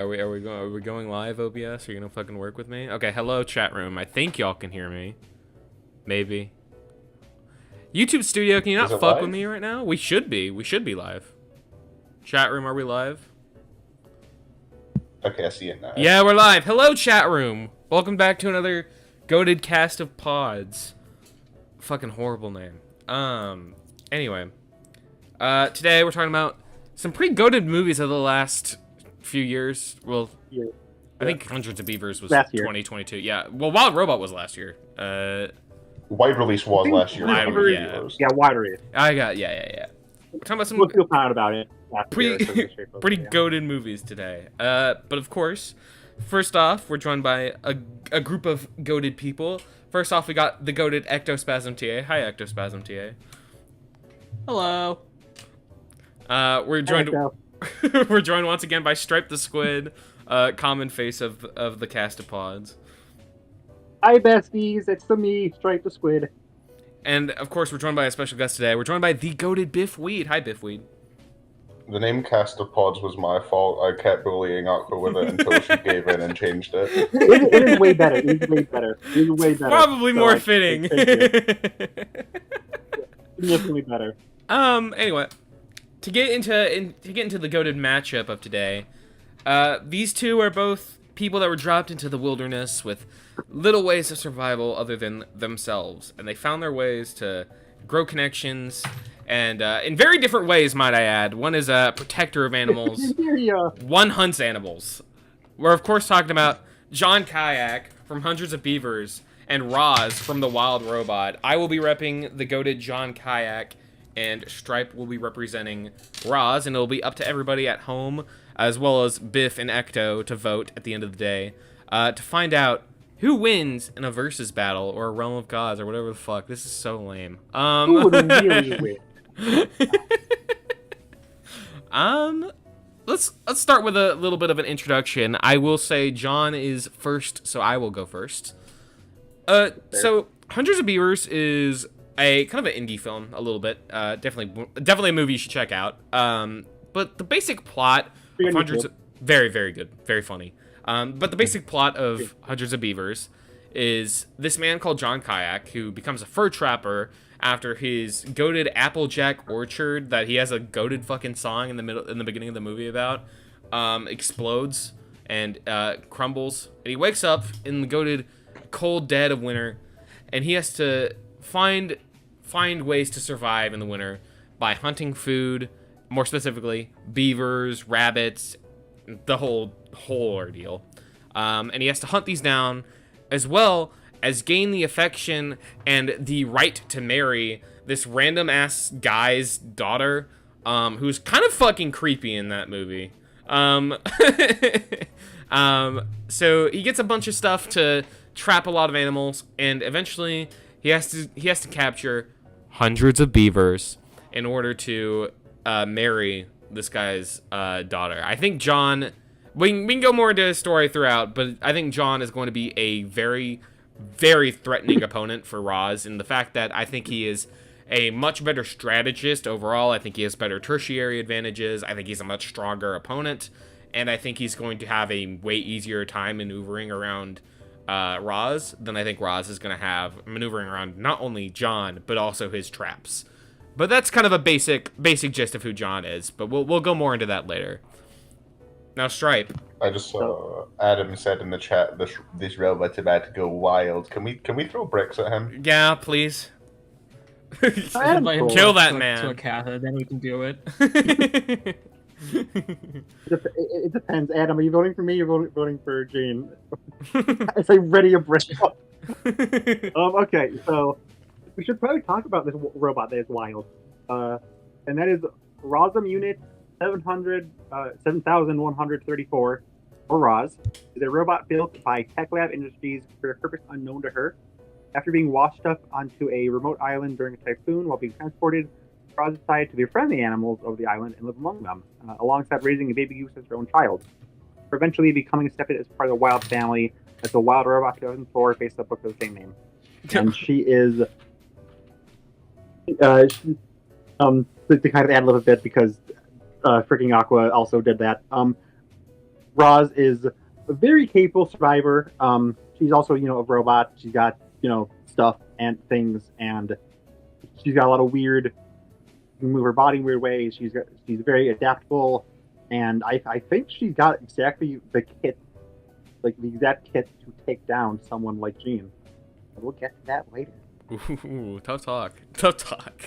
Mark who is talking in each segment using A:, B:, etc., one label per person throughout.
A: Are we going live, OBS? Are you gonna fucking work with me? Okay, hello chat room. I think y'all can hear me. Maybe. YouTube Studio, can you not fuck
B: live?
A: with me right now? We should be. We should be live. Chat room, are we live?
B: Okay, I see it now.
A: Yeah, we're live. Hello chat room. Welcome back to another goated cast of pods. Fucking horrible name. Anyway. Today we're talking about some pretty goated movies of the last few years. Well, yeah. I think Hundreds of Beavers was 2022. Yeah. Well, Wild Robot was last year.
B: Wide release was last year.
A: Yeah,
C: wide release.
A: Yeah. We're talking about some.
C: We'll feel proud about it.
A: Pretty goated movies today. But of course, first off, we're joined by a group of goated people. First off, we got the goated Ectospasm TA. Hi, Ectospasm TA.
D: Hello.
A: We're joined. We're joined once again by Stripe the Squid, common face of the cast of pods.
C: Hi, besties. It's me, Stripe the Squid.
A: And of course, we're joined by a special guest today. We're joined by the goated Biff Weed. Hi, Biff Weed.
B: The name Cast of Pods was my fault. I kept bullying Aqua with it until she gave in and changed it.
C: It is way better. It is way better. It is way better.
A: Probably more fitting.
C: Significantly better.
A: Anyway, to get into the goated matchup of today, these two are both people that were dropped into the wilderness with little ways of survival other than themselves, and they found their ways to grow connections, and in very different ways, might I add. One is a protector of animals. One hunts animals. We're of course talking about John Kayak from Hundreds of Beavers and Roz from the Wild Robot. I will be repping the goated John Kayak, and Stripe will be representing Roz, and it'll be up to everybody at home, as well as Biff and Ecto, to vote at the end of the day, to find out who wins in a versus battle or a realm of gods or whatever the fuck. This is so lame.
C: Who would really win?
A: Let's start with a little bit of an introduction. I will say John is first, so I will go first. So Hundreds of Beavers is a kind of an indie film, a little bit. Definitely a movie you should check out. But the basic plot of Hundreds of, very, very good, very funny. But the basic plot of Hundreds of Beavers is this man called John Kayak, who becomes a fur trapper after his goated Applejack orchard that he has a goated fucking song in the beginning of the movie about, explodes and crumbles. And he wakes up in the goated cold dead of winter, and he has to find ways to survive in the winter by hunting food, more specifically beavers, rabbits, the whole ordeal. And he has to hunt these down, as well as gain the affection and the right to marry this random ass guy's daughter, who's kind of fucking creepy in that movie. So he gets a bunch of stuff to trap a lot of animals, and eventually he has to capture hundreds of beavers in order to marry this guy's daughter. I think John, we can go more into his story throughout, but I think John is going to be a very, very threatening opponent for Roz, in the fact that I think he is a much better strategist overall. I think he has better tertiary advantages. I think he's a much stronger opponent, and I think he's going to have a way easier time maneuvering around Roz than I think Roz is going to have maneuvering around not only John, but also his traps. But that's kind of a basic gist of who John is, but we'll go more into that later. Now, Stripe.
B: I just saw Adam said in the chat this robot's about to go wild. Can we throw bricks at him?
A: Yeah, please.
D: Kill
A: that man.
D: To a Katha, then we can do it.
C: It depends. Adam, are you voting for me or voting for Jane? It's like ready to break up. Okay, so we should probably talk about this robot that is wild. And that is Rosum Unit 7134, or Roz, is a robot built by Tech Lab Industries for a purpose unknown to her. After being washed up onto a remote island during a typhoon while being transported, Roz decided to befriend the animals of the island and live among them, alongside raising a baby goose as her own child, for eventually becoming accepted as part of the Wild family as the Wild Robot 2004 based on the book of the same name. And she is... to kind of add a little bit, because freaking Aqua also did that. Roz is a very capable survivor. She's also, a robot. She's got, stuff and things, and she's got a lot of weird, move her body in weird ways. She's very adaptable, and I think she's got exactly the kit, like the exact kit to take down someone like Jean. We'll get to that later.
A: Ooh, tough talk. Tough talk.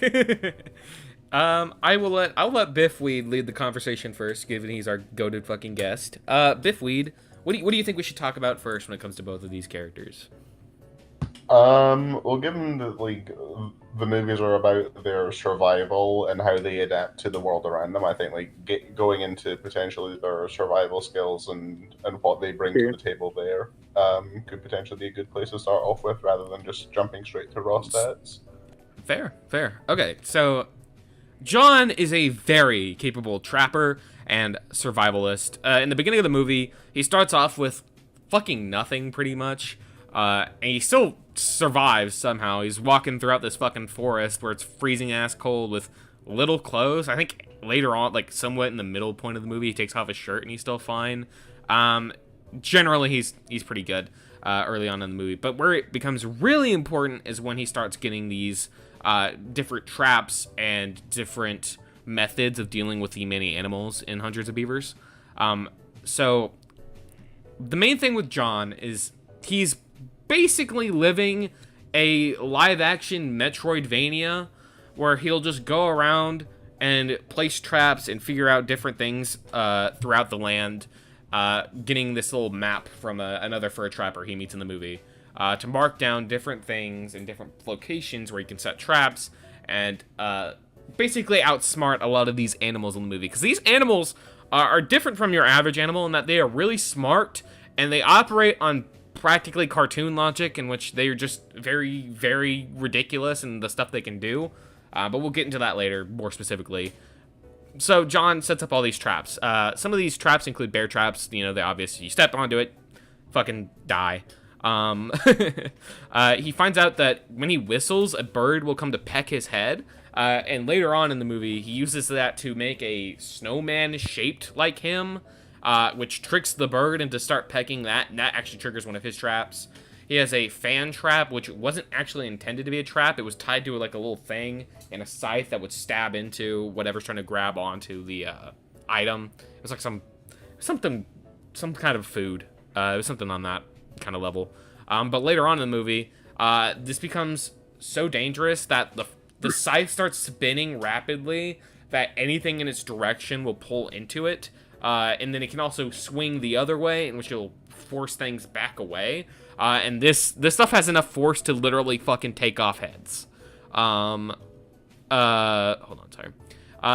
A: I'll let Biff Weed lead the conversation first, given he's our goated fucking guest. Biff Weed, what do you think we should talk about first when it comes to both of these characters?
B: Well, given that the movies are about their survival and how they adapt to the world around them, I think going into potentially their survival skills and what they bring to the table there could potentially be a good place to start off with, rather than just jumping straight to raw stats.
A: Fair. Okay, so John is a very capable trapper and survivalist. In the beginning of the movie, he starts off with fucking nothing, pretty much. And he still survives somehow. He's walking throughout this fucking forest where it's freezing ass cold with little clothes. I think later on, like somewhat in the middle point of the movie, he takes off his shirt and he's still fine. Generally, he's pretty good early on in the movie. But where it becomes really important is when he starts getting these different traps and different methods of dealing with the many animals in Hundreds of Beavers. So the main thing with John is he's basically living a live-action Metroidvania where he'll just go around and place traps and figure out different things throughout the land, getting this little map from another fur trapper he meets in the movie to mark down different things in different locations where he can set traps and basically outsmart a lot of these animals in the movie. Because these animals are different from your average animal in that they are really smart and they operate on practically cartoon logic, in which they are just very, very ridiculous in the stuff they can do. But we'll get into that later, more specifically. So John sets up all these traps. Some of these traps include bear traps. The obvious. You step onto it, fucking die. He finds out that when he whistles, a bird will come to peck his head. And later on in the movie, he uses that to make a snowman shaped like him, which tricks the bird into start pecking that, and that actually triggers one of his traps. He has a fan trap, which wasn't actually intended to be a trap. It was tied to like a little thing and a scythe that would stab into whatever's trying to grab onto the item. It was like some kind of food. It was something on that kind of level. But later on in the movie, this becomes so dangerous that the scythe starts spinning rapidly that anything in its direction will pull into it. And then it can also swing the other way, in which it'll force things back away. And this stuff has enough force to literally fucking take off heads. Hold on, sorry.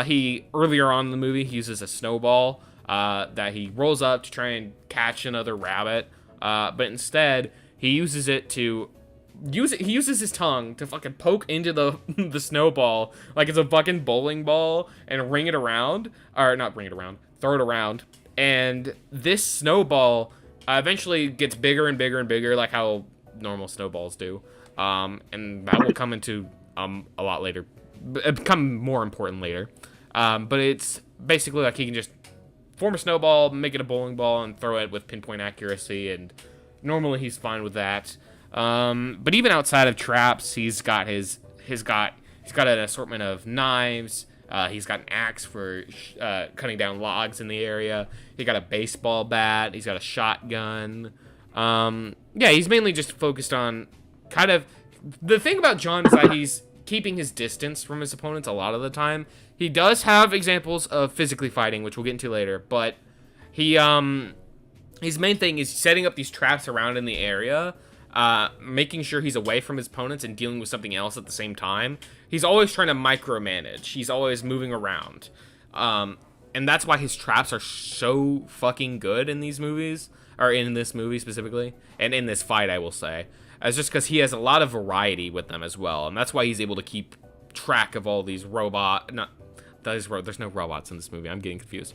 A: He, earlier on in the movie, he uses a snowball that he rolls up to try and catch another rabbit. But instead, he uses it to... He uses his tongue to fucking poke into the snowball like it's a fucking bowling ball and ring it around. Or, not ring it around. Throw it around, and this snowball eventually gets bigger and bigger and bigger, like how normal snowballs do. And that will come into a lot later, become more important later. But it's basically like he can just form a snowball, make it a bowling ball, and throw it with pinpoint accuracy. And normally he's fine with that. But even outside of traps, he's got an assortment of knives. He's got an axe for cutting down logs in the area. He got a baseball bat. He's got a shotgun. Yeah, he's mainly just focused on kind of... The thing about John is that he's keeping his distance from his opponents a lot of the time. He does have examples of physically fighting, which we'll get into later, but his main thing is setting up these traps around in the area, making sure he's away from his opponents and dealing with something else at the same time. He's always trying to micromanage. He's always moving around. And that's why his traps are so fucking good in these movies, or in this movie specifically, and in this fight, I will say. It's just because he has a lot of variety with them as well, and that's why he's able to keep track of all these there's no robots in this movie, I'm getting confused.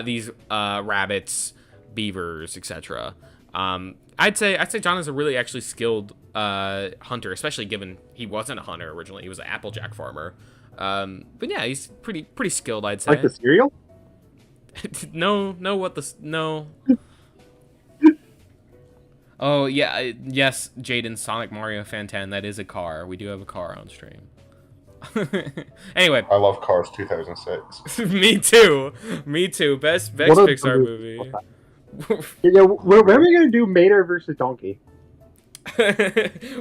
A: These rabbits, beavers, etc. I'd say John is a really actually skilled hunter, especially given he wasn't a hunter originally. He was an Applejack farmer. But yeah, he's pretty skilled, I'd say.
C: Like the cereal?
A: No. Oh yeah, yes, Jaden, Sonic Mario Fan 10. That is a car. We do have a car on stream. Anyway,
B: I love Cars 2006.
A: me too. Best
C: What a
A: Pixar
C: movie.
A: movie.
C: Yeah, when are we gonna do Mater versus Donkey?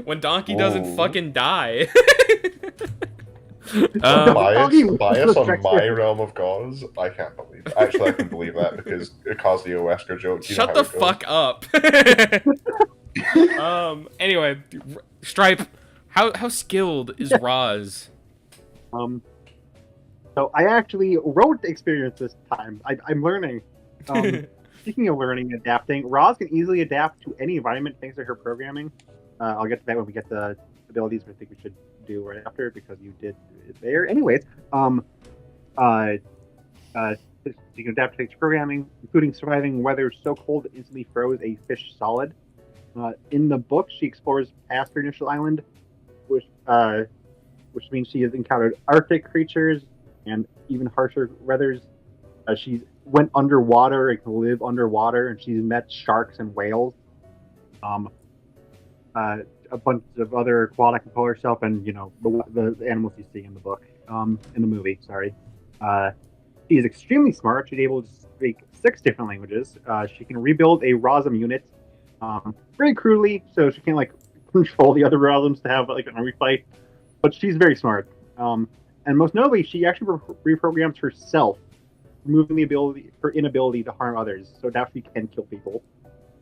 A: When Donkey doesn't
B: Ooh.
A: fucking die.
C: Donkey
B: Bias
C: was
B: on
C: Shrek
B: my
C: too.
B: realm of gods. I can't believe. Actually, I can believe that because it caused the Wesker joke. You
A: Shut
B: know
A: the
B: how it
A: fuck up. Anyway, Stripe, how skilled is Roz?
C: So I actually wrote the experience this time. I'm learning. Speaking of learning, adapting, Roz can easily adapt to any environment thanks to her programming. I'll get to that when we get the abilities I think we should do right after because you did it there. Anyways, you can adapt to its programming, including surviving weather so cold it instantly froze a fish solid. In the book, she explores past her initial island, which means she has encountered Arctic creatures and even harsher weathers. She went underwater and can live underwater, and she's met sharks and whales. A bunch of other aquatic and polar stuff, and the animals you see in the book, in the movie. Sorry. She is extremely smart. She's able to speak 6 different languages. She can rebuild a Rosm unit, very crudely, so she can't control the other Rosms to have an army fight. But she's very smart. And most notably, she actually reprograms herself, removing her inability to harm others. So now she can kill people,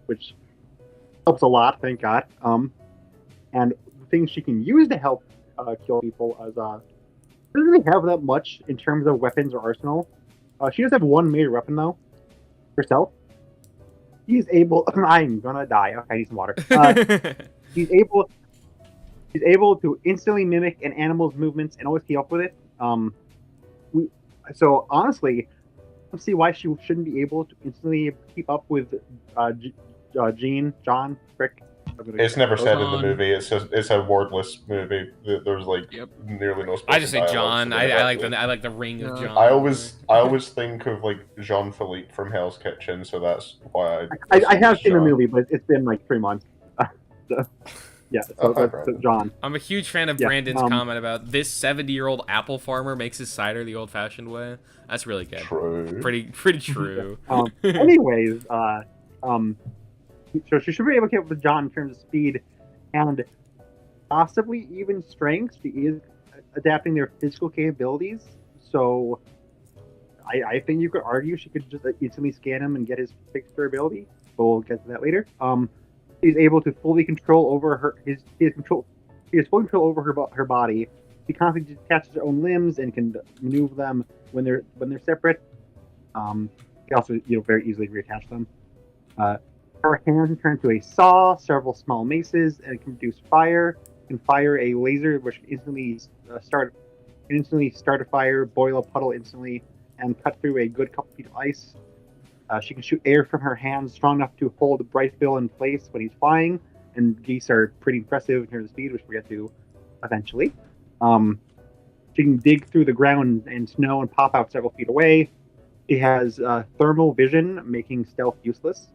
C: which helps a lot, thank God. And the things she can use to help kill people is doesn't really have that much in terms of weapons or arsenal. She does have one major weapon though, herself. She's able. I'm gonna die. Okay, I need some water. She's able to instantly mimic an animal's movements and always keep up with it. So honestly, I don't see why she shouldn't be able to instantly keep up with John, Frick.
B: It's never said in the
D: on.
B: movie. It's a wordless movie. There's nearly no.
A: I just say
B: spoken
A: John.
B: dialogue, so
A: I like the ring of
D: Yeah.
A: John.
B: I always think of Jean Philippe from Hell's Kitchen, so that's why
C: I have seen the
B: John.
C: movie, but it's been 3 months. So, yeah, so that's
B: Brandon.
C: John.
A: I'm a huge fan of
C: Yeah,
A: Brandon's comment about this 70-year-old apple farmer makes his cider the old-fashioned way. That's really good.
B: True.
A: Pretty true.
C: Anyways, so she should be able to keep up with John in terms of speed and possibly even strength. She is adapting their physical capabilities, so I think you could argue she could just instantly scan him and get his fixed durability. But we'll get to that later. She's able to fully control over She has full control over her body. She constantly detaches her own limbs and can maneuver them when they're separate. She also very easily reattach them. Her hands can turn to a saw, several small maces, and can produce fire. Can fire a laser, which can instantly start a fire, boil a puddle instantly, and cut through a good couple feet of ice. She can shoot air from her hands strong enough to hold Bright Bill in place when he's flying, and geese are pretty impressive in terms of speed, which we'll get to eventually. She can dig through the ground and snow and pop out several feet away. She has thermal vision, making stealth useless.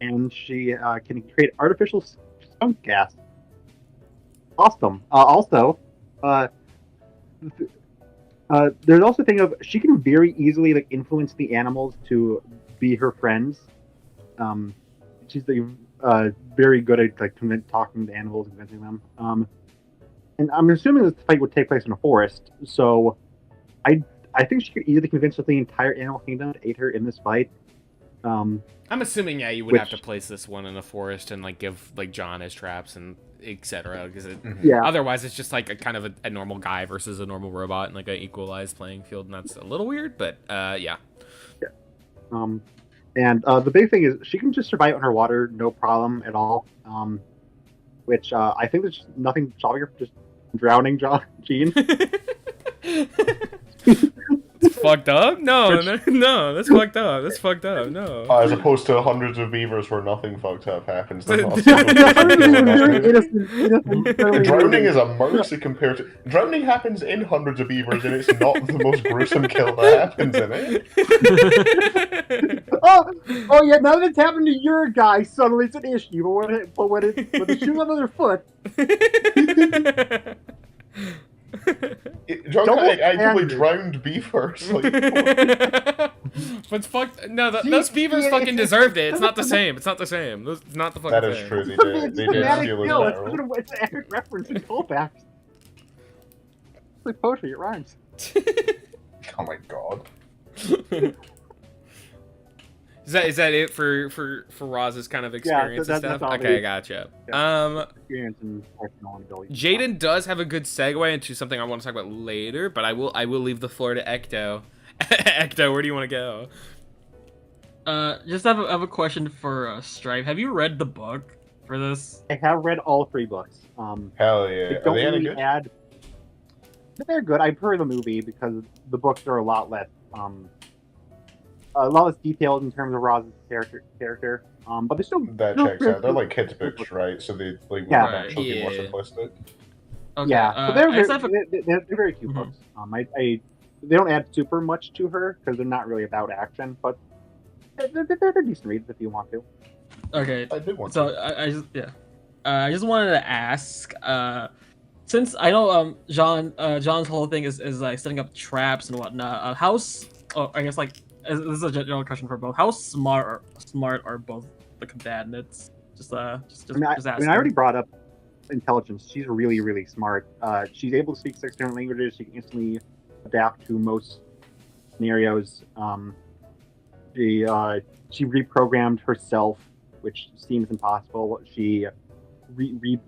C: And she can create artificial skunk gas. Awesome. There's also a thing of she can very easily influence the animals to be her friends. She's very good at talking to animals and convincing them. And I'm assuming this fight would take place in a forest, so I think she could easily convince the entire animal kingdom to aid her in this fight.
A: I'm assuming you would have to place this one in a forest and give John his traps and etc. Because otherwise it's just a kind of a normal guy versus a normal robot and an equalized playing field, and that's a little weird. But yeah.
C: And the big thing is she can just survive underwater, no problem at all. Which I think there's nothing stopping her from just drowning Gene.
A: It's fucked up. No, that's fucked up. That's fucked up. No.
B: As opposed to hundreds of beavers where nothing fucked up happens. There's not a single Drowning is a mercy compared to... Drowning happens in hundreds of beavers, and it's not the most gruesome kill that happens in it.
C: Oh yeah, now that it's happened to your guy, suddenly it's an issue. But when it shoots on their foot...
B: Kayak actively drowned beavers. Like,
A: but fucked. No, those beavers fucking deserved it. It's not the same. It's not the same. It's not the fucking
B: that
A: same.
B: is true. They did steal his barrel.
C: It's an epic reference and callback. It's like poetry. It rhymes.
B: Oh my god.
A: Is that it for Roz's kind of experience and stuff? Okay, gotcha.
C: Yeah. Experience and personal ability.
A: Jaden does have a good segue into something I want to talk about later, but I will leave the floor to Ecto. Ecto, where do you want to go?
D: Just have a question for Stripe. Have you read the book for this?
C: I have read all 3 books.
B: Hell yeah.
C: Are they any good? They're good. I prefer the movie because the books are a lot less detailed in terms of Roz's character. But they're still
B: checks out. They're like kids' books, right? So they like actually be more simplistic.
D: Okay,
C: yeah, so they're very cute books. They don't add super much to her because they're not really about action, but they're decent reads if you want to.
D: Okay,
B: I did want
D: to. I just wanted to ask, since I know John's whole thing is like setting up traps and whatnot. I guess like this is a general question for both. How smart are both the combatants? I
C: already brought up intelligence. She's really, really smart. She's able to speak 6 different languages. She can instantly adapt to most scenarios. She reprogrammed herself, which seems impossible. She very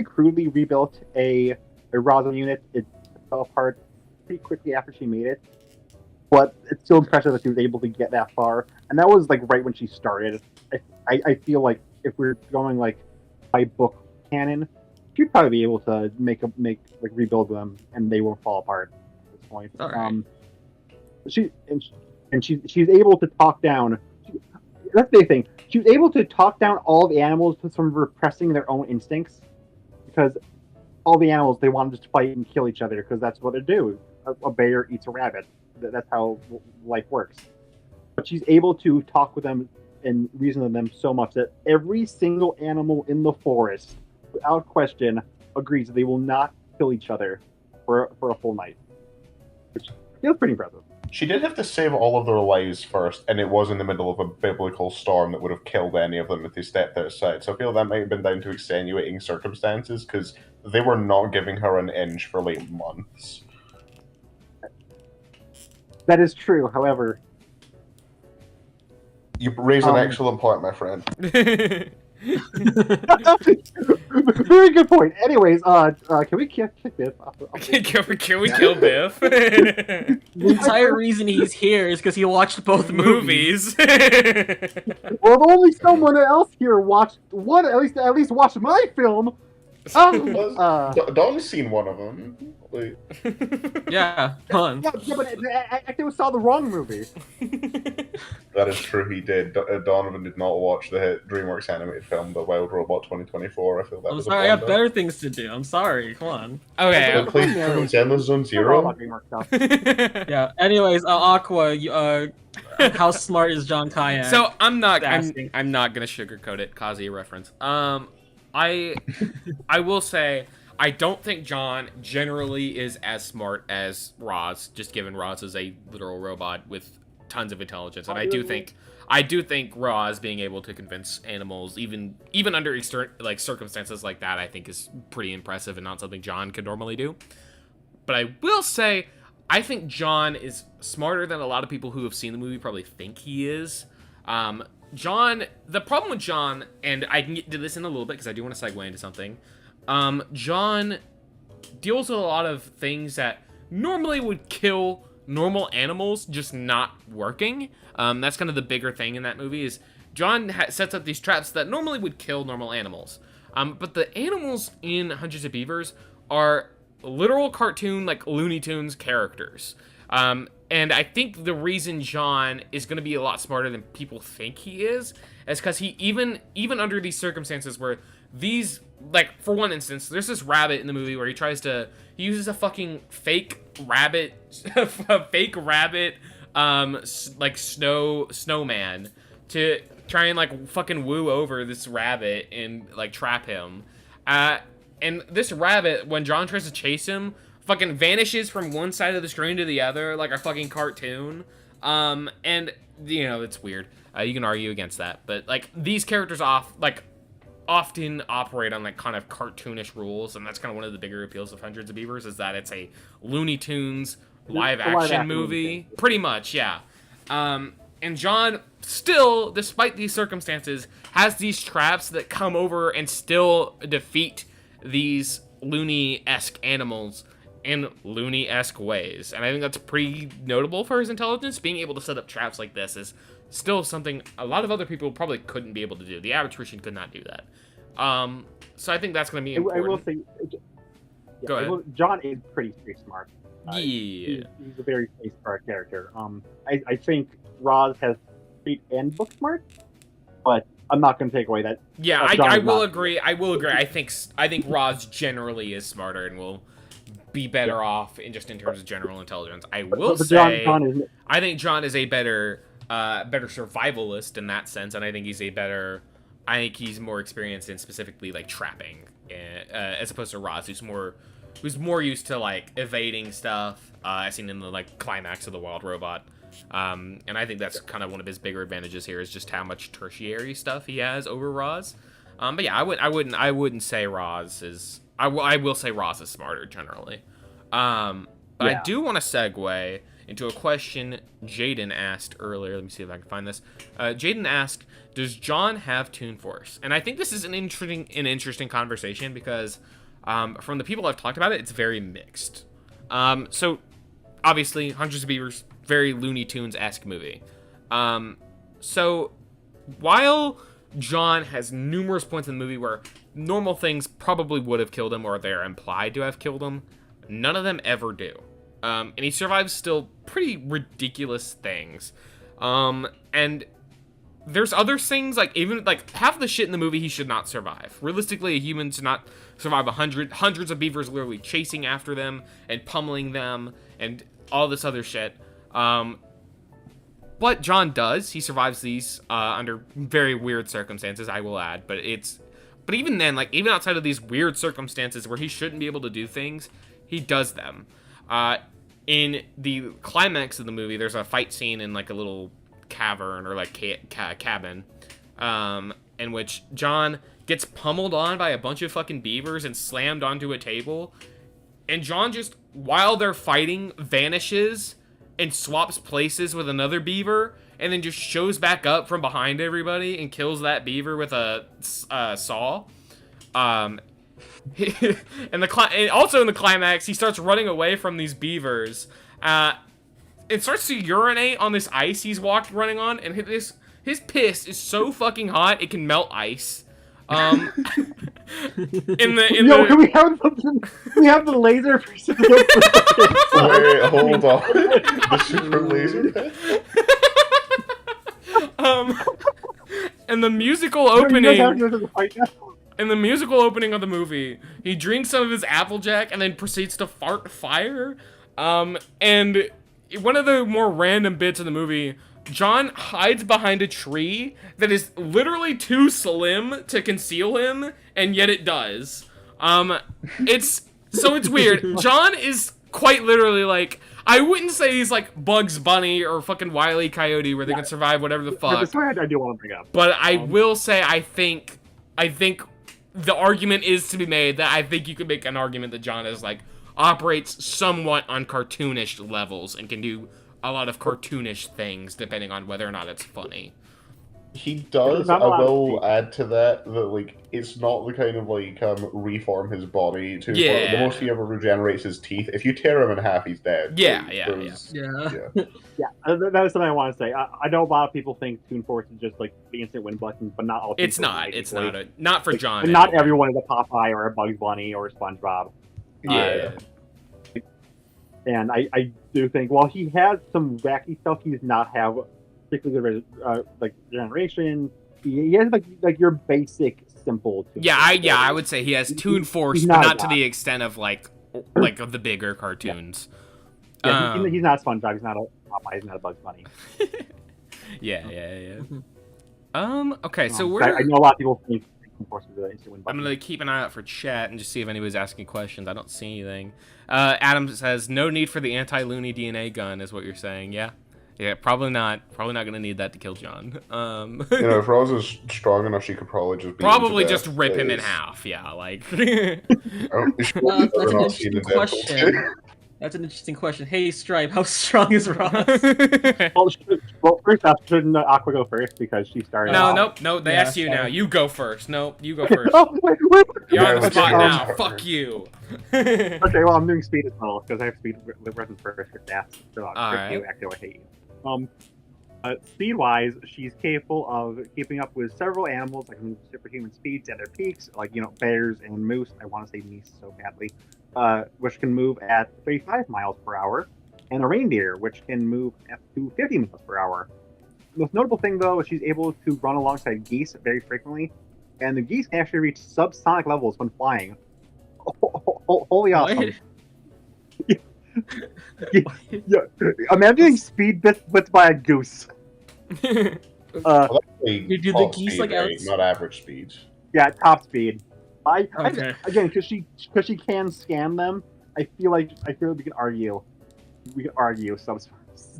C: crudely rebuilt a Rosa unit. It fell apart pretty quickly after she made it, but it's still impressive that she was able to get that far. And that was like right when she started. I feel like if we're going like by book canon, she'd probably be able to rebuild them, and they won't fall apart at this point.
D: Right.
C: She's able to talk down. That's the big thing. She was able to talk down all the animals from repressing their own instincts, because all the animals, they want to just fight and kill each other because that's what they do. A bear eats a rabbit. That's how life works. But she's able to talk with them and reason with them so much that every single animal in the forest, without question, agrees that they will not kill each other for a full night. Which feels pretty impressive.
B: She did have to save all of their lives first, and it was in the middle of a biblical storm that would have killed any of them if they stepped outside. So I feel that might have been down to extenuating circumstances, because they were not giving her an inch for like months.
C: That is true, however.
B: You raise an excellent point, my friend.
C: Very good point. Anyways, can we kick Biff off?
A: Can we kill Biff?
D: The entire reason he's here is because he watched both movies.
C: Well, only someone else here watched one. At least watched my film.
B: Don's seen one of them. Like...
D: Yeah, fun.
C: Yeah, but I think saw the wrong movie.
B: That is true, he did. Donovan did not watch the hit DreamWorks animated film, The Wild Robot 2024. I feel that was
D: sorry, I have better things to do. I'm sorry, come on.
A: Okay.
B: Please Zenless Zone Zero.
D: Yeah, anyways, Aqua, how smart is John Kayak?
A: So, I'm not gonna sugarcoat it, Kazi reference. I will say, I don't think John generally is as smart as Roz, just given Roz is a literal robot with tons of intelligence, and I do think Roz being able to convince animals, even under circumstances like that, I think is pretty impressive and not something John could normally do. But I will say, I think John is smarter than a lot of people who have seen the movie probably think he is. The problem with John, and I can get to this in a little bit because I do want to segue into something. John deals with a lot of things that normally would kill normal animals, just not working. That's kind of the bigger thing in that movie is John sets up these traps that normally would kill normal animals. But the animals in Hundreds of Beavers are literal cartoon, like Looney Tunes characters. And I think the reason John is going to be a lot smarter than people think he is because he even under these circumstances where these, like, for one instance, there's this rabbit in the movie where he uses a fucking fake rabbit, like snowman to try and like fucking woo over this rabbit and like trap him. And this rabbit, when John tries to chase him, fucking vanishes from one side of the screen to the other like a fucking cartoon. And you know, it's weird. You can argue against that, but like these characters often operate on like kind of cartoonish rules, and that's kind of one of the bigger appeals of Hundreds of Beavers is that it's a Looney Tunes live action movie. Pretty much, yeah. And John still, despite these circumstances, has these traps that come over and still defeat these Looney-esque animals in Looney-esque ways. And I think that's pretty notable for his intelligence. Being able to set up traps like this is still something a lot of other people probably couldn't be able to do. The average person could not do that. So I think that's going to be important.
C: I will say,
A: Go ahead.
C: John is pretty smart.
A: Yeah.
C: He's a very smart character. I think Roz has street and book smart, but I'm not going to take away that.
A: Yeah, I will agree. I think Roz generally is smarter and will be better off in terms of general intelligence. I will say, I think John is a better survivalist in that sense, and I think he's more experienced in specifically like trapping, as opposed to Roz, who's more used to like evading stuff, as seen in the like climax of The Wild Robot. And I think that's kind of one of his bigger advantages here is just how much tertiary stuff he has over Roz. But yeah, I wouldn't say Roz is. I will say Roz is smarter generally. But I do want to segue into a question Jaden asked earlier. Let me see if I can find this. Jaden asked, "Does John have Toon Force?" And I think this is an interesting conversation because from the people I've talked about it, it's very mixed. So obviously, Hundreds of Beavers, very Looney Tunes-esque movie. So while John has numerous points in the movie where normal things probably would have killed him or they're implied to have killed him, none of them ever do. And he survives still pretty ridiculous things. And there's other things, like even like half the shit in the movie he should not survive. Realistically, a human should not survive hundreds of beavers literally chasing after them and pummeling them and all this other shit. But John does. He survives these under very weird circumstances, I will add. But even then, like even outside of these weird circumstances where he shouldn't be able to do things, he does them. In the climax of the movie, there's a fight scene in like a little cavern or like cabin, in which John gets pummeled on by a bunch of fucking beavers and slammed onto a table. And John just, while they're fighting, vanishes and swaps places with another beaver, and then just shows back up from behind everybody and kills that beaver with a saw. And also in the climax, he starts running away from these beavers. It starts to urinate on this ice he's running on, and his piss is so fucking hot it can melt ice.
C: Can we have the laser precision?
B: Wait, hold on. The super laser.
A: And the musical opening. In the musical opening of the movie, he drinks some of his Applejack and then proceeds to fart fire. And one of the more random bits of the movie, John hides behind a tree that is literally too slim to conceal him, and yet it does. It's weird. John is quite literally like, I wouldn't say he's like Bugs Bunny or fucking Wile E. Coyote where they can survive whatever the fuck.
C: The story I do want to bring up.
A: But I will say I think the argument is to be made that I think you could make an argument that John is like operates somewhat on cartoonish levels and can do a lot of cartoonish things depending on whether or not it's funny.
B: He does. I will add to that like it's not the kind of like reform his body to.
A: Yeah.
B: The most he ever regenerates his teeth. If you tear him in half, he's dead.
A: Yeah.
C: That was something I want to say. I know a lot of people think Toon Force is just like the instant win button, but not all.
A: It's not. It's not. Not for John.
C: And not everyone is a Popeye or a Bugs Bunny or a SpongeBob.
A: Yeah.
C: And I do think while he has some wacky stuff, he does not have particularly good like generation. He has like your basic simple.
A: Yeah, I would say he has Toon Force,
C: he's
A: but
C: not
A: not
C: a
A: to
C: god.
A: the extent of like of the bigger cartoons.
C: Yeah, he's not a SpongeBob. He's not a Popeye. He's not a Bugs Bunny.
A: Yeah. Okay, so
C: I know a lot of people think Toon Force is the instant win
A: I'm
C: button.
A: gonna keep an eye out for chat and just see if anybody's asking questions. I don't see anything. Adam says no need for the anti-loony DNA gun, is what you're saying. Yeah, probably not. Probably not gonna need that to kill John.
B: If Roz is strong enough, she could probably just beat
A: Probably
B: him to
A: just
B: death.
A: rip him in half. Yeah, like.
B: Oh, she
D: That's
B: would
D: an
B: never not
D: interesting
B: seen the
D: question. That's an interesting question. Hey, Stripe, how strong is Ross?
C: Well, first off, shouldn't Aqua go first because she started?
A: No. They
D: Yeah,
A: asked you now.
D: sorry.
A: You go first. No, you go first.
C: Oh, wait.
A: You're on the
B: Yeah,
A: spot
B: okay,
A: now.
B: sorry.
A: Fuck you.
C: Okay, well, I'm doing speed as well because I have speed written first for stats. So
A: Alright.
C: actually, I hate you. Speed-wise, she's capable of keeping up with several animals like superhuman speeds at their peaks, like bears and moose. I want to say meese so badly, which can move at 35 miles per hour, and a reindeer, which can move up to 50 miles per hour. The most notable thing, though, is she's able to run alongside geese very frequently, and the geese can actually reach subsonic levels when flying. Holy awesome! Yeah. Imagine getting speed bits by a goose.
B: Well,
D: You do the
B: top
D: geese
B: speed,
D: like
B: right?
D: outs-
B: Not average speed.
C: Yeah, top speed.
D: Okay.
C: Again, because she can scan them. I feel like we can argue.
B: I mean,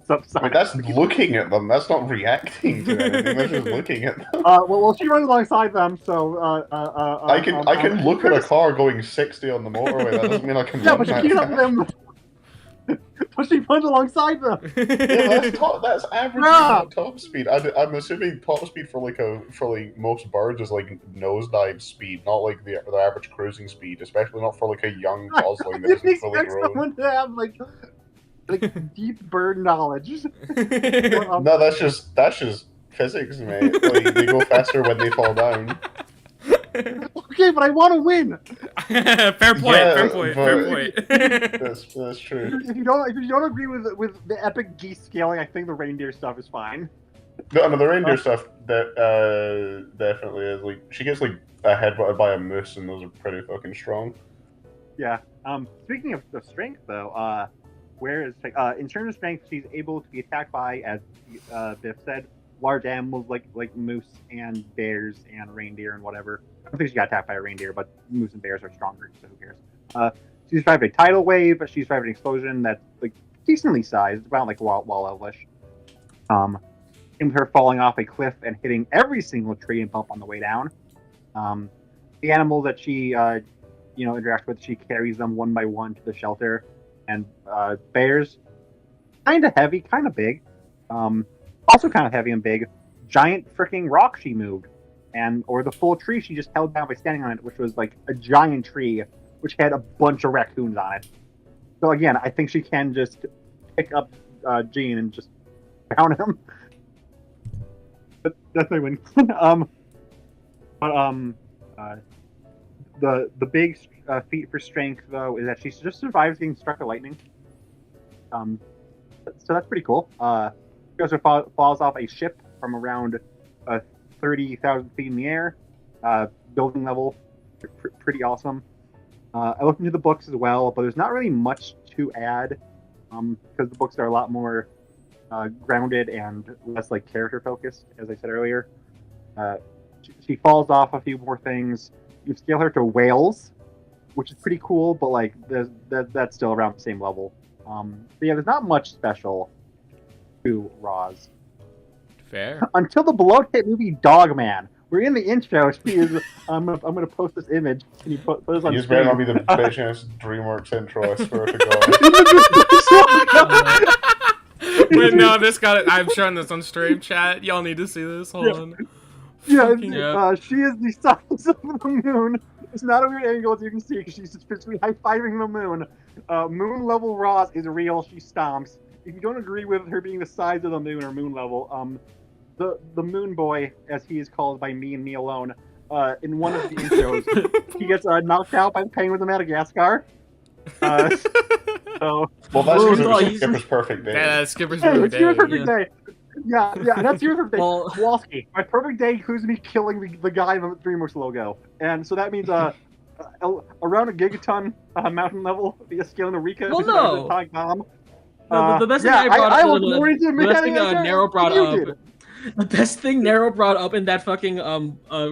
B: that's looking at them. That's not reacting to anything. That's just looking at them.
C: Well, she runs alongside them, so
B: I can look at a car going 60 on the motorway. That doesn't mean I can
C: Yeah,
B: run
C: but she
B: that
C: can't help
B: fast.
C: them. But she runs alongside them.
B: Yeah, that's average,
C: Yeah.
B: not top speed. I'm assuming top speed for most birds is like nosedive speed, not like the average cruising speed, especially not for like a young gosling that
C: You
B: isn't fully
C: expect
B: grown.
C: someone to have like deep bird knowledge.
B: No, that's just physics, mate. Like, they go faster when they fall down.
C: Okay, but I want to win.
A: Fair point.
B: Yeah,
A: fair point. Fair point.
B: That's true.
C: If you don't agree with the epic geese scaling, I think the reindeer stuff is fine.
B: No, the reindeer stuff that definitely is like she gets like headbutted by a moose, and those are pretty fucking strong.
C: Yeah. Speaking of strength, though, where is in terms of strength, she's able to be attacked by, as Biff said, large animals like moose and bears and reindeer and whatever. I don't think she got attacked by a reindeer, but moose and bears are stronger, so who cares? She survived a tidal wave, but she survived an explosion that's like decently sized, about like wall elvish. And with her falling off a cliff and hitting every single tree and bump on the way down. The animals that she interacts with, she carries them one by one to the shelter. And bears, kind of heavy, kind of big. Also kind of heavy and big. Giant freaking rock she moved. Or the full tree she just held down by standing on it, which was like a giant tree, which had a bunch of raccoons on it. So again, I think she can just pick up Gene and just pound him. That's my win. The big feat for strength, though, is that she just survives getting struck by lightning. So that's pretty cool. She also falls off a ship from around 30,000 feet in the air. Building level, pretty awesome. I looked into the books as well, but there's not really much to add because the books are a lot more grounded and less like character focused, as I said earlier. She falls off a few more things. You scale her to whales, which is pretty cool, but like that's still around the same level. But yeah, there's not much special to Roz.
A: Fair.
C: Until the below tape movie Dogman. We're in the intro. I'm gonna post this image. Can you put this on
B: You
C: screen?
B: better not be the bitch-ass DreamWorks intro, I swear to God.
A: Wait, no, this got it. I'm showing this on stream chat. Y'all need to see this. Hold on.
C: Yeah,
A: Fucking-
C: she is the size of the moon. It's not a weird angle, as you can see, because she's just physically high-fiving the moon. Moon level Roz is real. She stomps. If you don't agree with her being the size of the moon or moon level, the moon boy, as he is called by me and me alone, in one of the intros, he gets knocked out by the penguins of Madagascar. So
B: Well, that's because it
D: Well,
B: was
D: he's-
B: Skipper's perfect day.
A: Yeah, Skipper's
C: hey,
A: really
C: it's your
A: day.
C: perfect day. Yeah, that's your perfect day.
D: Well-
C: Kowalski, my perfect day includes me killing the guy in the DreamWorks logo, and so that means around a gigaton mountain level, via scaling the Rika
D: Well,
C: who's
D: no.
C: an atomic bomb.
D: The best thing
C: yeah,
D: I brought
C: I
D: up,
C: look more into
D: the best thing
C: mechanics
D: Nero brought
C: than you
D: up,
C: did.
D: the best thing Nero brought up in that fucking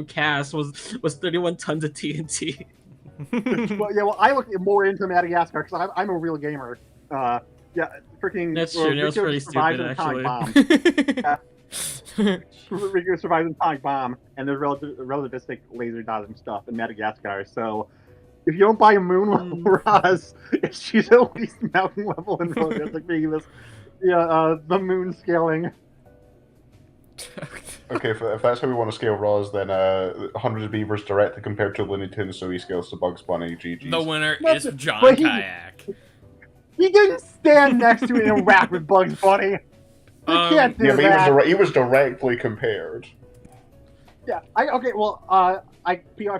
D: cast was 31 tons of TNT.
C: Well, I look more into Madagascar because I'm a real gamer. Freaking.
D: That's true. Nero's
C: Rico
D: pretty
C: survives
D: stupid,
C: an atomic
D: actually.
C: bomb. Rico survives an atomic bomb, and there's relativistic laser dodging stuff in Madagascar. So, if you don't buy a moon level Roz, if she's at least mountain level and relativistic Beavers, the moon scaling.
B: Okay, if that's how we want to scale Roz, then Hundreds of Beavers directly compared to Looney Tunes, so he scales to Bugs Bunny. GG's.
A: The winner
C: That's
A: is
C: it.
A: John
C: But he-
A: Kayak.
C: He didn't stand next to it and rap with Bugs Bunny. You can't do
B: Yeah, but
C: that.
B: he was directly compared.
C: Yeah, I've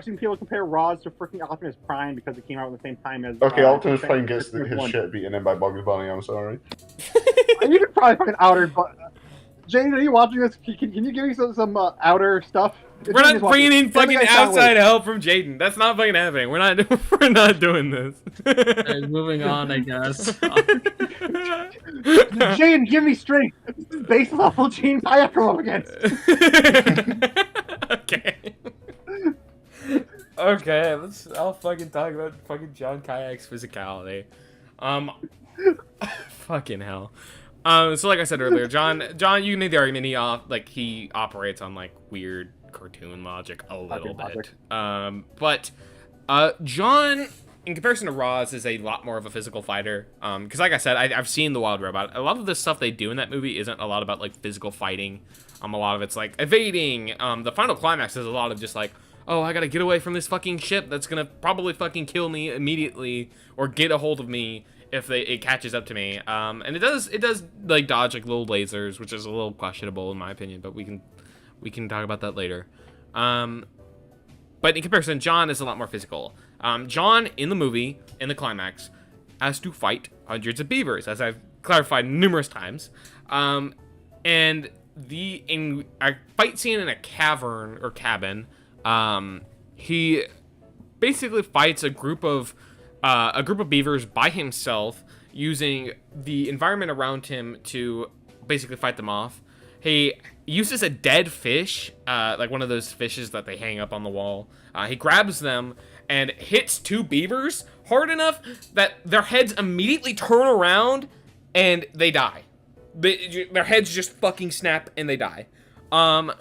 C: seen people compare Roz to freaking Optimus Prime because it came out at the same time as.
B: Okay, Optimus Prime gets
C: Christmas
B: his
C: one.
B: shit beaten in by Bugs Bunny. I'm sorry.
C: You could probably find outer, but Jane, are you watching this? Can you give me some outer stuff?
A: We're not bringing in fucking outside help from Jaden. That's not fucking happening. We're not doing this.
D: Alright, moving on, I guess.
C: Jane, give me strength. Base level Gene Kayak go up against.
A: Okay. Okay, I'll fucking talk about fucking John Kayak's physicality. Fucking hell. So like I said earlier, John, you made the argument he operates on like weird cartoon logic a little bit. But John, in comparison to Roz, is a lot more of a physical fighter. Because like I said, I've seen The Wild Robot. A lot of the stuff they do in that movie isn't a lot about like physical fighting. A lot of it's like evading. The final climax is a lot of just like, oh, I gotta get away from this fucking ship that's gonna probably fucking kill me immediately or get a hold of me if it catches up to me. And it does like dodge like little lasers, which is a little questionable in my opinion, but we can talk about that later. But in comparison, John is a lot more physical. John, in the movie, in the climax, has to fight hundreds of beavers, as I've clarified numerous times. And in a fight scene in a cavern or cabin, he basically fights a group of beavers by himself, using the environment around him to basically fight them off. He uses a dead fish, like one of those fishes that they hang up on the wall. He grabs them and hits two beavers hard enough that their heads immediately turn around and they die. Their heads just fucking snap and they die. Like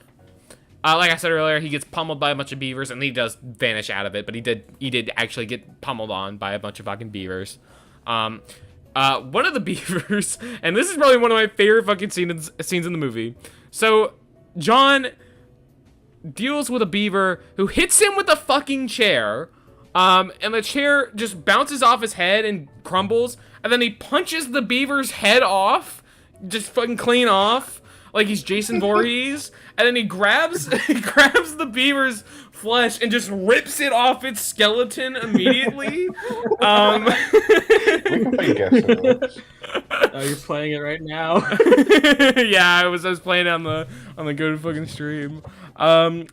A: I said earlier, he gets pummeled by a bunch of beavers, and he does vanish out of it, but he did actually get pummeled on by a bunch of fucking beavers. One of the beavers, and this is probably one of my favorite fucking scenes in the movie. So, John deals with a beaver who hits him with a fucking chair, and the chair just bounces off his head and crumbles, and then he punches the beaver's head off, just fucking clean off, like he's Jason Voorhees, and then he grabs the beaver's flesh and just rips it off its skeleton immediately.
B: We can play guess it.
D: Oh, you're playing it right now.
A: Yeah, I was playing it on the good fucking stream. And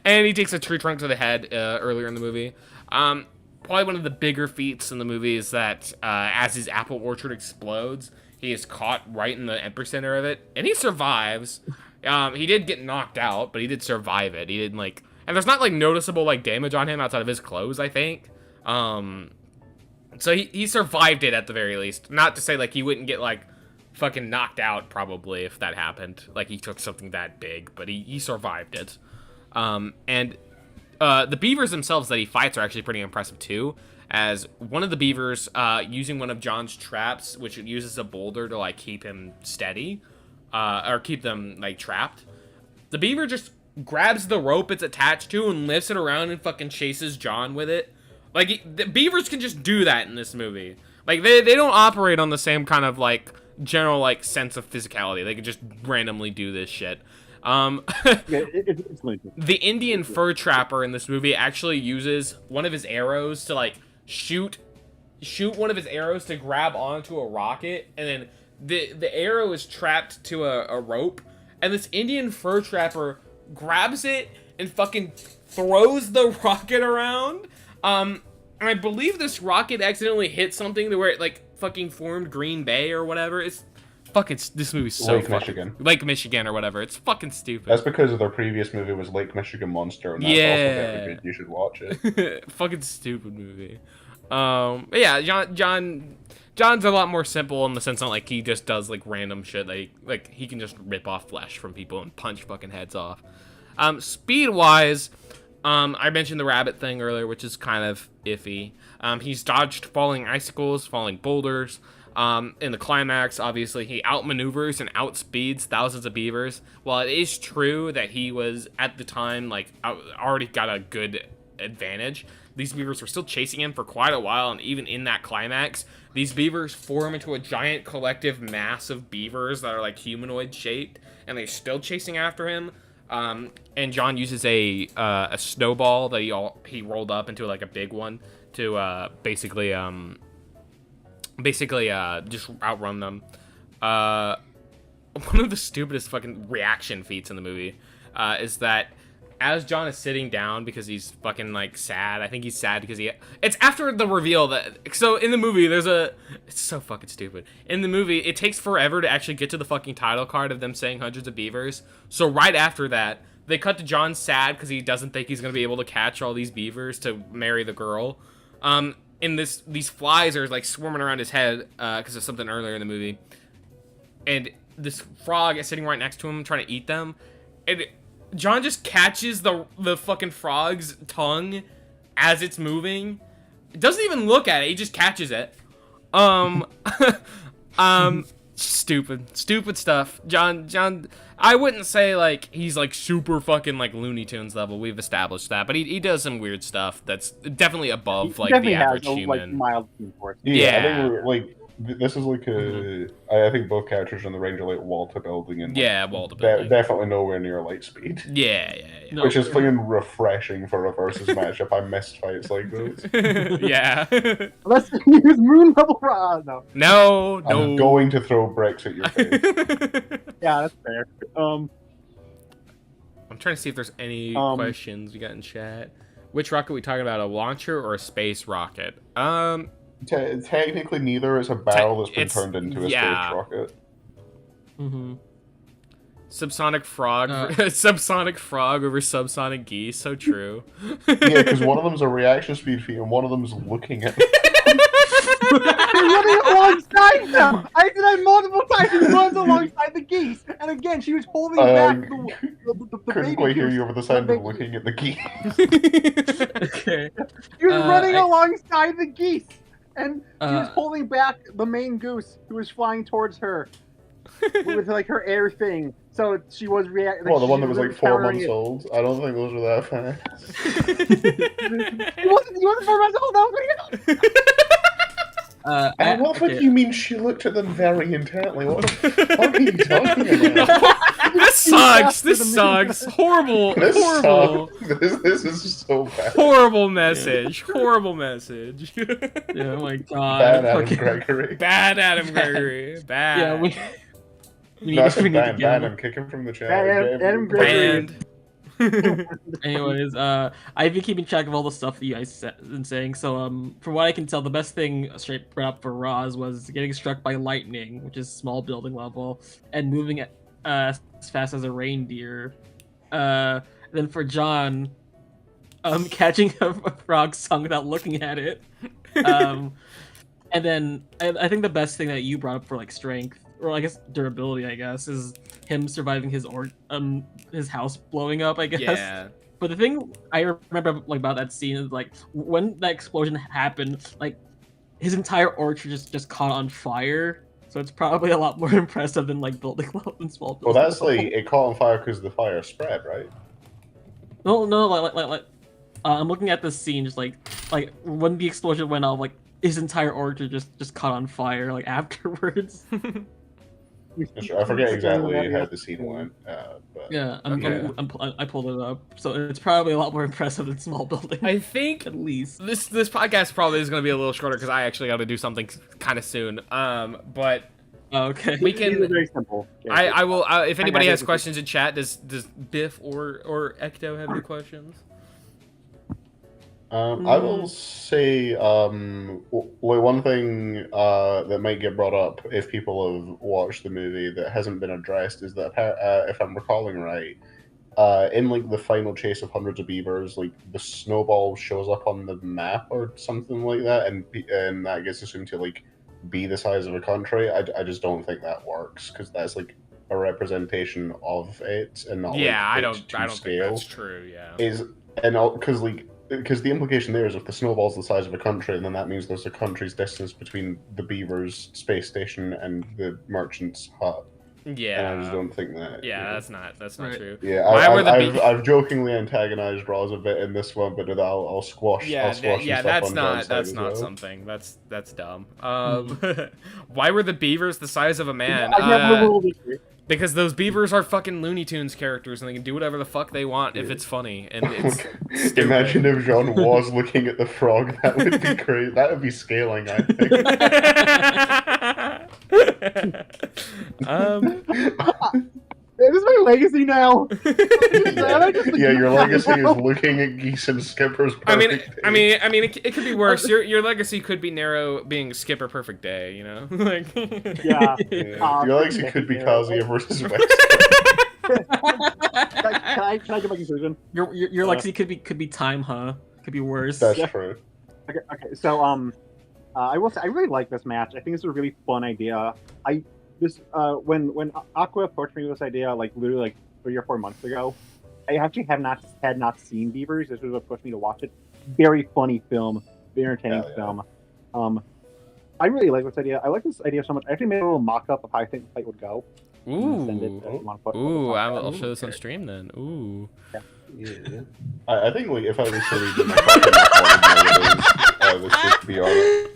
A: and he takes a tree trunk to the head earlier in the movie. Probably one of the bigger feats in the movie is that as his apple orchard explodes, he is caught right in the epicenter of it, and he survives. He did get knocked out, but he did survive it. He didn't and there's not like noticeable like damage on him outside of his clothes, I think. So he survived it at the very least. Not to say like he wouldn't get like fucking knocked out probably if that happened. Like he took something that big, but he survived it. And the beavers themselves that he fights are actually pretty impressive too. As one of the beavers using one of John's traps, which uses a boulder to like keep him steady, or keep them like trapped. The beaver just grabs the rope it's attached to and lifts it around and fucking chases John with it. Like the beavers can just do that in this movie. Like they don't operate on the same kind of like general like sense of physicality. They can just randomly do this shit.
C: It's Lincoln.
A: The Indian fur trapper in this movie actually uses one of his arrows to like shoot one of his arrows to grab onto a rocket, and then the arrow is trapped to a rope, and this Indian fur trapper grabs it and fucking throws the rocket around. And I believe this rocket accidentally hit something to where it like fucking formed Green Bay or whatever. It's fucking, this movie's so
B: Lake
A: fucking,
B: Michigan.
A: Lake Michigan or whatever. It's fucking stupid.
B: That's because their previous movie was Lake Michigan Monster, and that's also very good. You should watch it.
A: Fucking stupid movie. But yeah, John's a lot more simple in the sense that like he just does like random shit. Like he can just rip off flesh from people and punch fucking heads off. Speed wise, I mentioned the rabbit thing earlier, which is kind of iffy. He's dodged falling icicles, falling boulders. In the climax, obviously, he outmaneuvers and outspeeds thousands of beavers. While it is true that he was, at the time, like, already got a good advantage, these beavers were still chasing him for quite a while, and even in that climax, these beavers form into a giant collective mass of beavers that are, like, humanoid-shaped, and they're still chasing after him. And John uses a snowball that he rolled up into, like, a big one to, basically just outrun them. One of the stupidest fucking reaction feats in the movie is that as John is sitting down because he's fucking like sad. I think he's sad because it's after the reveal that, so in the movie it's so fucking stupid. In the movie, it takes forever to actually get to the fucking title card of them saying hundreds of beavers. So right after that, they cut to John sad because he doesn't think he's gonna be able to catch all these beavers to marry the girl. And these flies are like swarming around his head because of something earlier in the movie, and this frog is sitting right next to him trying to eat them, and John just catches the fucking frog's tongue as it's moving. It doesn't even look at it, he just catches it. Stupid stuff. John, I wouldn't say like he's like super fucking like Looney Tunes level. We've established that, but he does some weird stuff that's definitely above like the average human.
C: Like, mild force.
B: Yeah, I think we're, like this is like I think both characters in the range are like wall to building, and
A: wall to building.
B: Definitely nowhere near light speed.
A: Yeah.
B: No, which is fucking refreshing for a versus matchup. I missed fights like those.
A: Yeah.
C: Let's use moon level rod.
A: No.
B: I'm going to throw bricks at your face.
C: Yeah, that's fair.
A: I'm trying to see if there's any questions we got in chat. Which rocket are we talking about? A launcher or a space rocket?
B: Technically neither. It's a barrel that's been turned into a space rocket.
D: Mm-hmm.
A: Subsonic frog, subsonic frog over subsonic geese. So true.
B: Yeah, because one of them's a reaction speed feat and one of them's looking at.
C: He's running alongside them. I did that multiple times. He runs alongside the geese, and again, she was holding back the
B: couldn't quite hear you over the sound of looking at the geese.
D: Okay.
C: He was running alongside the geese, and she was holding back the main goose who was flying towards her with like her air thing. So she was reacting.
B: Well, the one that was like 4 months old. I don't think those were that fast.
C: He wasn't 4 months old. That was pretty
B: and what would you mean she looked at them very intently? What the fuck are you talking about?
A: This sucks. This sucks. Horrible. Horrible.
B: This is so bad.
A: Horrible message. Horrible message.
D: Yeah, oh my god.
B: Bad Adam Gregory.
A: Bad Adam Gregory. Bad.
D: Yeah, we need
B: bad. I'm kicking from the chat.
C: Adam Gregory.
D: Anyways, I've been keeping track of all the stuff that you guys been saying. So, from what I can tell, the best thing straight up for Roz was getting struck by lightning, which is small building level, and moving as fast as a reindeer. Then for John, catching a frog's tongue without looking at it. And then I think the best thing that you brought up for like strength, or I guess durability, I guess, is him surviving his house blowing up, I guess.
A: Yeah.
D: But the thing I remember like about that scene is like when that explosion happened, like his entire orchard just caught on fire. So it's probably a lot more impressive than like building level and small building.
B: Well, that's like it caught on fire because the fire spread, right?
D: No, like I'm looking at this scene, just like when the explosion went off, like his entire orchard just caught on fire like afterwards.
B: I forget exactly how the scene went, but
D: Yeah,
A: Okay.
D: I pulled it up, so it's probably a lot more impressive than small building.
A: I think
D: at least.
A: this podcast probably is going to be a little shorter because I actually got to do something kind of soon. But
D: Okay.
A: we
C: These are
A: can.
C: very simple.
A: I will. If anybody
C: I
A: has
C: guess-
A: questions in chat, does Biff or Ecto have any questions?
B: I will say one thing that might get brought up if people have watched the movie that hasn't been addressed is that if I'm recalling right, in like the final chase of hundreds of beavers, like the snowball shows up on the map or something like that, and that gets assumed to like be the size of a country. I just don't think that works because that's like a representation of it and not
A: Yeah,
B: like,
A: I
B: it
A: don't
B: to
A: think
B: scale.
A: that's true. Yeah.
B: Because the implication there is if the snowball's the size of a country, then that means there's a country's distance between the Beavers space station and the merchant's hut.
A: Yeah.
B: And I just don't think that.
A: Yeah, that's not
D: Right.
A: true.
B: Yeah,
A: Why were the
B: I've jokingly antagonized Roz a bit in this one, but I'll squash.
A: Yeah,
B: I'll squash some stuff
A: that's
B: on
A: not
B: John's side as
A: not
B: well.
A: something. That's dumb. Why were the beavers the size of a man?
C: I never ruled it.
A: Because those beavers are fucking Looney Tunes characters, and they can do whatever the fuck they want if it's funny, and it's stupid.
B: Imagine if John was looking at the frog. That would be great. That would be scaling, I think.
C: This is my legacy now.
B: Yeah, your legacy is looking at Geese and Skipper's
A: I
B: perfect
A: mean,
B: day.
A: it could be worse. Your legacy could be narrow, being Skipper Perfect Day. You know, like
C: Yeah.
B: Yeah. Your legacy could be Kazuya versus West.
C: Can I get my conclusion?
D: Your legacy could be time, huh? Could be worse.
B: That's
C: Yeah.
B: true.
C: Okay. So I will say I really like this match. I think it's a really fun idea. When Aqua approached me with this idea, like literally like 3 or 4 months ago, I actually had not seen Beavers. This was what pushed me to watch it. Very funny film, very entertaining film. I really like this idea. I like this idea so much. I actually made a little mock-up of how I think the fight would go.
A: I'll show this on stream then. Ooh.
B: Yeah. I think like if I was to read my fucking nowadays, this should be on it.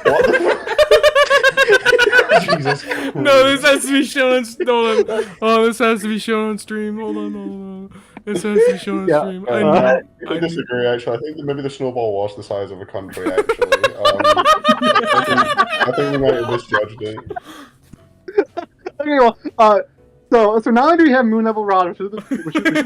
B: What the fuck? Jesus Christ.
A: No, this has to be shown on this has to be shown on stream. Hold on. This has to be shown on stream.
B: I disagree, actually. I think that maybe the snowball was the size of a country, actually. I think we might have misjudged it.
C: Okay, well, so not only do we have moon level rod, which is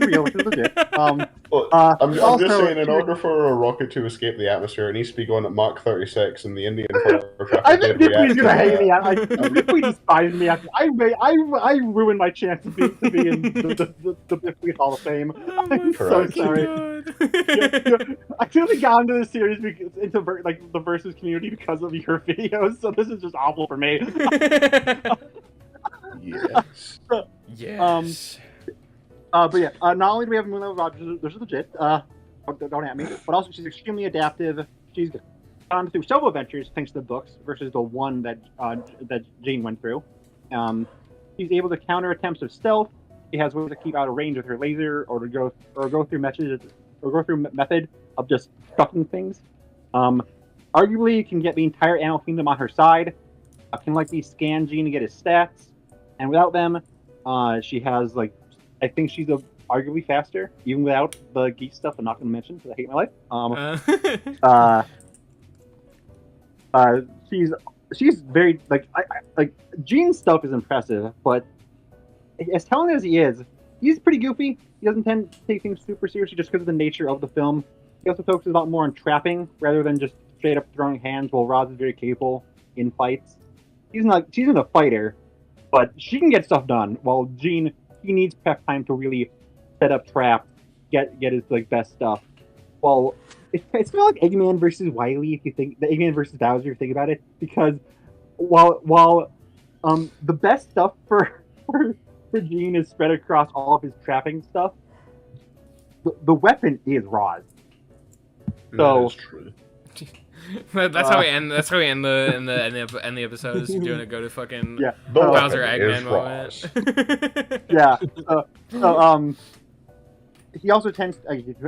C: real, which is legit.
B: I'm
C: Also,
B: just saying, in order for a rocket to escape the atmosphere, it needs to be going at Mach 36, and the Indian fire
C: I
B: traffic
C: think
B: did
C: Biff Weed's gonna
B: react
C: hate me.
B: to that.
C: Biff Weed despised me after I ruined my chance to be in the Biff Weed Hall of Fame. I'm so
B: Correct.
C: sorry. I clearly got into this series into like the versus community because of your videos, so this is just awful for me.
B: Yes.
A: Yes.
C: But yeah, not only do we have moon level rod, which is legit. Don't at me. But also, she's extremely adaptive. She's gone through several adventures thanks to the books versus the one that Jean went through. She's able to counter attempts of stealth. She has ways to keep out of range with her laser, or go through method of just stuffing things. Arguably, can get the entire Animal Kingdom on her side. Can likely scan Jean to get his stats, and without them, she has like, I think she's arguably faster, even without the geese stuff I'm not going to mention because I hate my life. She's very like Gene's stuff is impressive, but as talented as he is, he's pretty goofy. He doesn't tend to take things super seriously just because of the nature of the film. He also focuses a lot more on trapping rather than just straight up throwing hands. While Roz is very capable in fights. She's not a fighter, but she can get stuff done. While Gene, he needs prep time to really set up traps, get his like best stuff. Well, it's kind of like Eggman versus Wily if you think the Eggman versus Bowser if you think about it, because while the best stuff for Gene is spread across all of his trapping stuff, the weapon is Roz. So
B: That is true.
A: That's how we end. That's how we end the episode. Is doing a go to fucking Bowser Eggman moment.
C: Yeah. So he also tends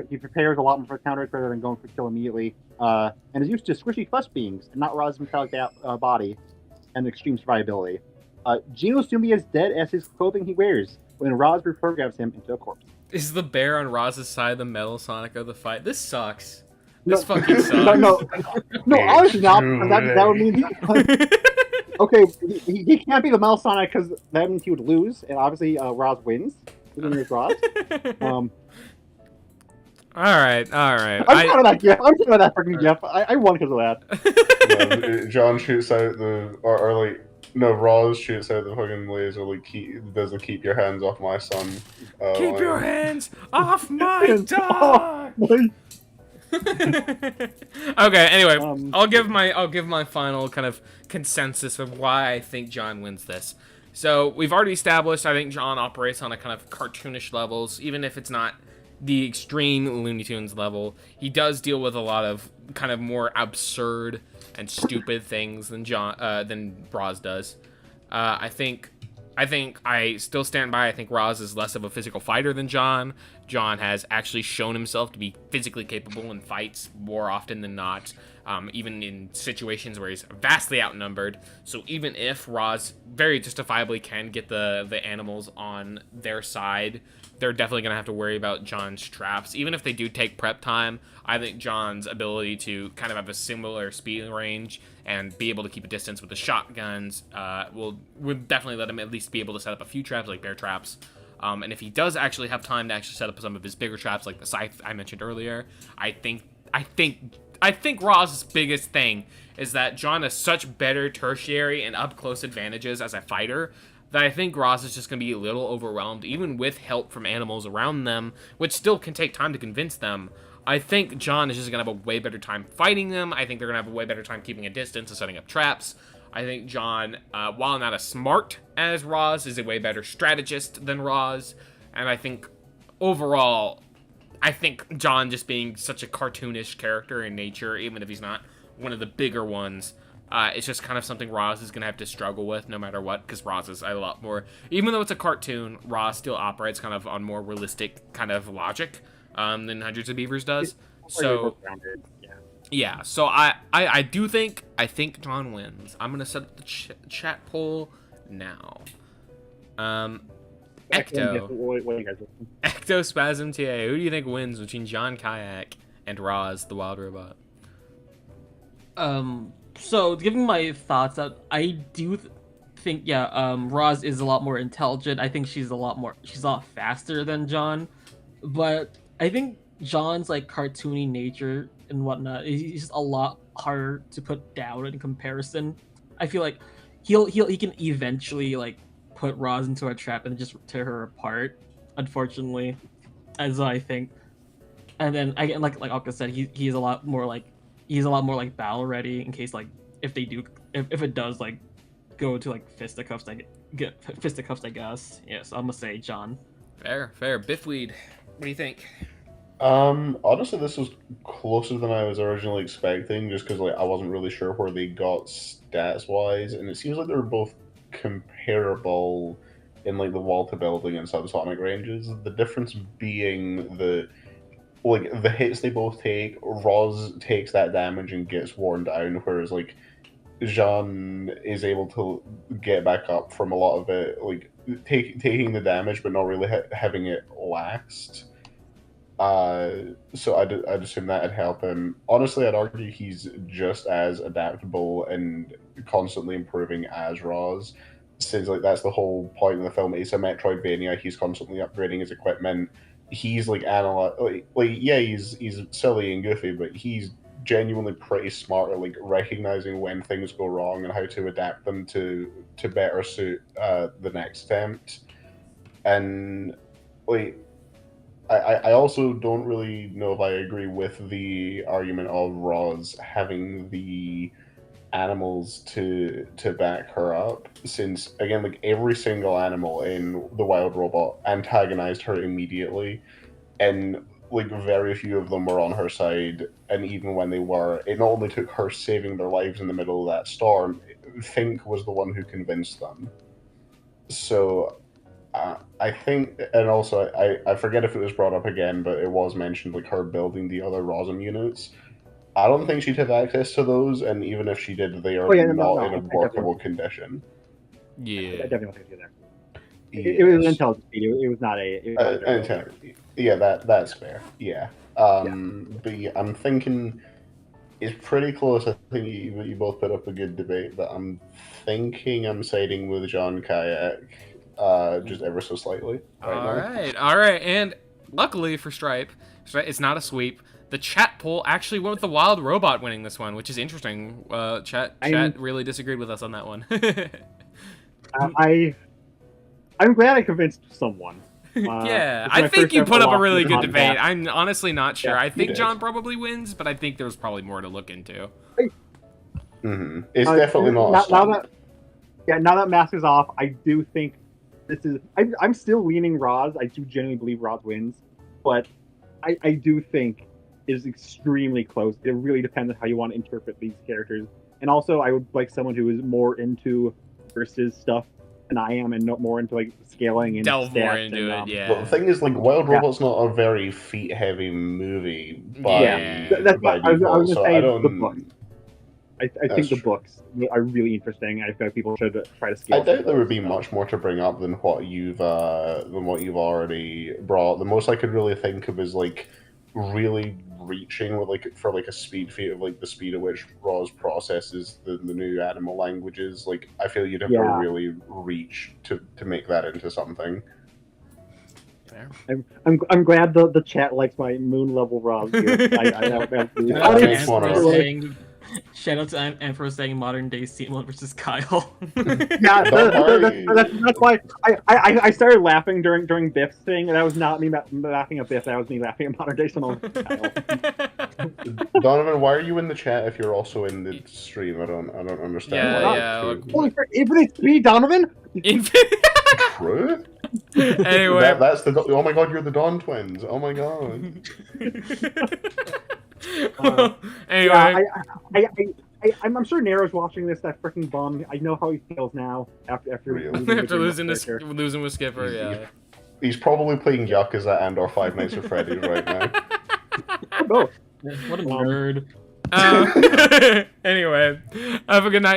C: he prepares a lot more for counters rather than going for kill immediately, and is used to squishy flesh beings and not Roz's metallic body and extreme survivability. Gene will soon be as dead as his clothing he wears. when Roz reprograms him into a corpse.
A: Is the bear on Roz's side the Metal Sonic of the fight? This sucks.
C: No.
A: This fucking sucks.
C: No, obviously not. Because that would mean okay, he can't be the Metal Sonic because that means he would lose, and obviously Roz wins. The winner is Roz.
A: All right.
C: I'm proud of that GIF. I'm proud of that fucking GIF. I won because of that.
B: Yeah, John shoots out Roz shoots out the fucking laser. Like, does the keep your hands off my son?
A: Keep your hands off my dog. Okay. Anyway, I'll give my final kind of consensus of why I think John wins this. So we've already established I think John operates on a kind of cartoonish levels, even if it's not the extreme Looney Tunes level. He does deal with a lot of kind of more absurd and stupid things than Roz does. I think I still stand by. I think Roz is less of a physical fighter than John. John has actually shown himself to be physically capable in fights more often than not, even in situations where he's vastly outnumbered. So even if Roz very justifiably can get the animals on their side, they're definitely going to have to worry about John's traps. Even if they do take prep time, I think John's ability to kind of have a similar speed range and be able to keep a distance with the shotguns would definitely let him at least be able to set up a few traps, like bear traps. And if he does actually have time to actually set up some of his bigger traps, like the scythe I mentioned earlier, I think Roz's biggest thing is that John has such better tertiary and up-close advantages as a fighter that I think Roz is just going to be a little overwhelmed, even with help from animals around them, which still can take time to convince them. I think John is just going to have a way better time fighting them. I think they're going to have a way better time keeping a distance and setting up traps. I think John, while not as smart as Roz, is a way better strategist than Roz. And I think, overall, I think John just being such a cartoonish character in nature, even if he's not one of the bigger ones, it's just kind of something Roz is going to have to struggle with no matter what, because Roz is a lot more... Even though it's a cartoon, Roz still operates kind of on more realistic kind of logic than Hundreds of Beavers does. So, yeah, so I think John wins. I'm going to set up the chat poll now. Ectospasm TA, who do you think wins between John Kayak and Roz, the wild robot?
D: So giving my thoughts out, I do think Roz is a lot more intelligent. I think she's a lot faster than John, but I think John's like cartoony nature and whatnot is just a lot harder to put down in comparison. I feel like he can eventually like put Roz into a trap and just tear her apart, unfortunately, as I think. And then again, like Alka said, he's a lot more like battle ready in case like if it does like go to like fisticuffs, I guess. Yes, I'm gonna say John.
A: Fair. Biff Weed, what do you think?
B: Honestly, this was closer than I was originally expecting, just because like I wasn't really sure where they got stats wise, and it seems like they were both comparable in like the wall to building and subsonic ranges. The difference being the hits they both take, Roz takes that damage and gets worn down, whereas like Jean is able to get back up from a lot of it, like taking the damage but not really having it last. So I'd assume that'd help him. Honestly, I'd argue he's just as adaptable and constantly improving as Roz, since like that's the whole point of the film. It's a Metroidvania. He's constantly upgrading his equipment. He's like he's silly and goofy, but he's genuinely pretty smart at like recognizing when things go wrong and how to adapt them to better suit the next attempt. And like I also don't really know if I agree with the argument of Roz having the animals to back her up, since again like every single animal in the wild robot antagonized her immediately, and like very few of them were on her side. And even when they were, it not only took her saving their lives in the middle of that storm, Fink was the one who convinced them. So I think, and also I forget if it was brought up again, but it was mentioned like her building the other Rosm units. I don't think she'd have access to those, and even if she did, they are not in a workable condition.
A: Yeah.
C: I definitely want to do that. It was an intelligence feed. It was not a.
B: Yeah, that's fair. Yeah. But yeah, I'm thinking it's pretty close. I think you both put up a good debate, but I'm thinking I'm siding with John Kayak, just ever so slightly.
A: All right. And luckily for Stripe, it's not a sweep. The chat poll actually went with the Wild Robot winning this one, which is interesting. Chat really disagreed with us on that one.
C: I'm glad I convinced someone.
A: Yeah, I think you put up a really good debate. I'm honestly not sure. I think John probably wins, but I think there's probably more to look into.
B: Mm-hmm. It's definitely not.
C: Now that mask is off, I do think this is. I'm still leaning Roz. I do genuinely believe Roz wins, but I do think it is extremely close. It really depends on how you want to interpret these characters, and also I would like someone who is more into versus stuff than I am, and not more into like scaling and
A: delve more into it. Yeah.
B: Well, the thing is, like, Wild Robot's not a very feat-heavy movie.
C: That's what I was going to say. The book. I think the books are really interesting. I feel like people should try to scale.
B: I doubt there would be much more to bring up than what you've already brought. The most I could really think of is like really reaching with for a speed feat of like the speed at which Roz processes the new animal languages. Like, I feel you'd have to really reach to make that into something.
C: I'm glad the chat likes my moon level Roz here.
D: Shout out to Emperor saying modern day Steamon versus Kyle.
C: Yeah, that's why I started laughing during Biff's thing, and that was not me laughing at Biff. That was me laughing at modern day Steamon versus Kyle.
B: Donovan, why are you in the chat if you're also in the stream? I don't understand.
C: Holy frick, Infinite Speed, Donovan.
B: True.
A: Anyway,
B: that's the. Oh my God, you're the Dawn twins. Oh my God.
A: Anyway,
C: I'm sure Nero's watching this. That freaking bum. I know how he feels now after
A: losing with Skipper. Yeah,
B: he's probably playing Yakuza and or Five Nights at Freddy's right now.
C: Both.
D: What a nerd.
A: Anyway, have a good night.